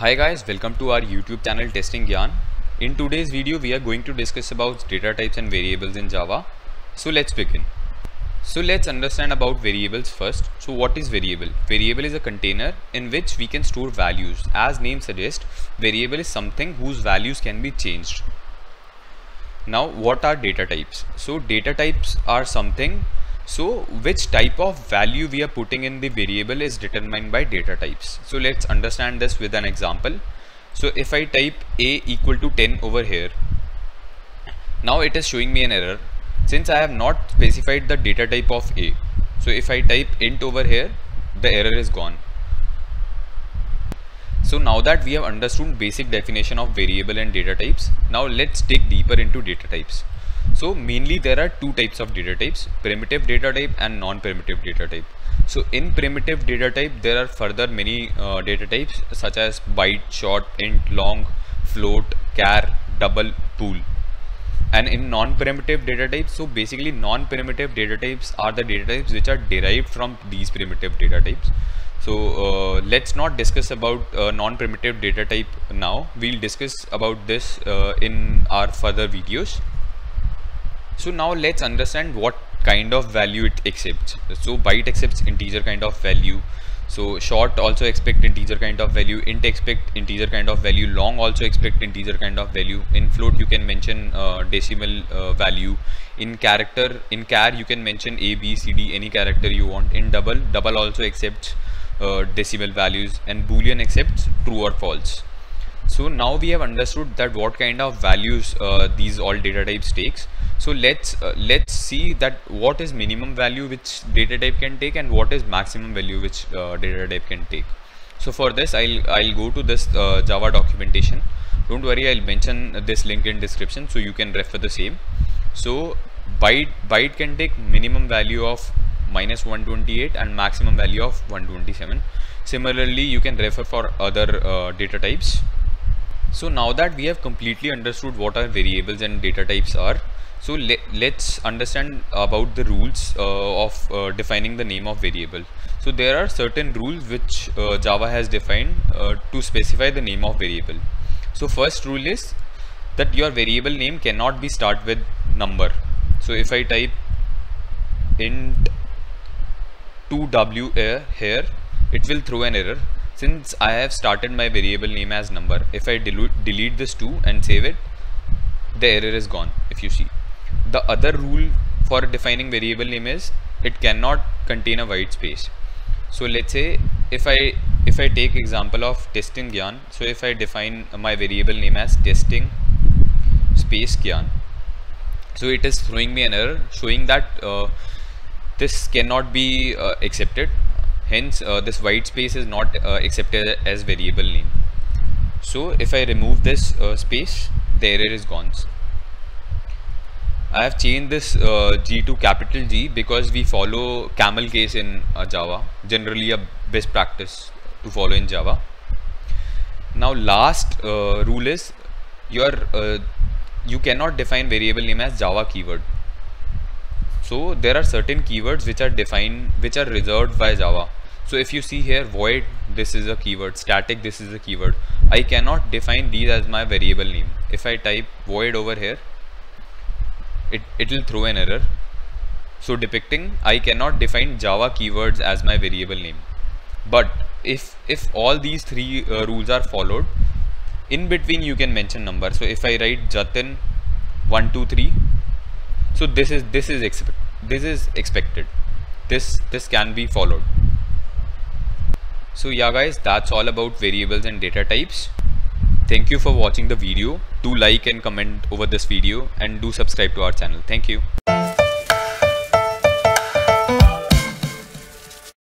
Hi guys, welcome to our YouTube channel Testing Gyan. In today's video we are going to discuss about data types and variables in Java. So let's begin. So let's understand about variables first. So what is variable? Variable is a container in which we can store values. As name suggests, variable is something whose values can be changed. Now what are data types? So data types are something, so which type of value we are putting in the variable is determined by data types. So let's understand this with an example. So if I type a equal to 10 over here, now it is showing me an error since I have not specified the data type of a. So if I type int over here, the error is gone. So now that we have understood basic definition of variable and data types, now let's dig deeper into data types. So mainly there are two types of data types, primitive data type and non-primitive data type. So in primitive data type there are further many data types such as byte, short, int, long, float, char, double, bool. And in non-primitive data types, so basically non-primitive data types are the data types which are derived from these primitive data types. So let's not discuss about non-primitive data type now. We'll discuss about this in our further videos. So now let's understand what kind of value it accepts. So byte accepts integer kind of value. So short also expect integer kind of value. Int expect integer kind of value. Long also expect integer kind of value. In float you can mention decimal value. In char you can mention A, B, C, D, any character you want. In double also accepts decimal values, and boolean accepts true or false. So now we have understood that what kind of values these all data types takes. So let's see that what is minimum value which data type can take and what is maximum value which data type can take. So for this I'll go to this Java documentation. Don't worry, I'll mention this link in description so you can refer the same. So byte can take minimum value of -128 and maximum value of 127. Similarly you can refer for other data types. So now that we have completely understood what our variables and data types are, so let's understand about the rules of defining the name of variable. So there are certain rules which Java has defined to specify the name of variable. So first rule is that your variable name cannot be start with number. So if I type int 2w here, it will throw an error since I have started my variable name as number. If I delete this 2 and save it, the error is gone. If you see, the other rule for defining variable name is it cannot contain a white space. So let's say if I take example of testing Gyan, so if I define my variable name as testing space Gyan, so it is throwing me an error showing that this cannot be accepted. Hence this white space is not accepted as variable name. So if I remove this space, the error is gone. I have changed this G to capital G because we follow camel case in Java, generally a best practice to follow in Java. Now last rule is you cannot define variable name as Java keyword. So there are certain keywords which are defined, which are reserved by Java. So if you see here, void, this is a keyword, static, this is a keyword. I cannot define these as my variable name. If I type void over here, it will throw an error. So depicting I cannot define Java keywords as my variable name. But if all these three rules are followed, in between you can mention number. So if I write Jatin 123, so this is expected. This can be followed. So yeah guys, that's all about variables and data types. Thank you for watching the video. Do like and comment over this video and do subscribe to our channel. Thank you.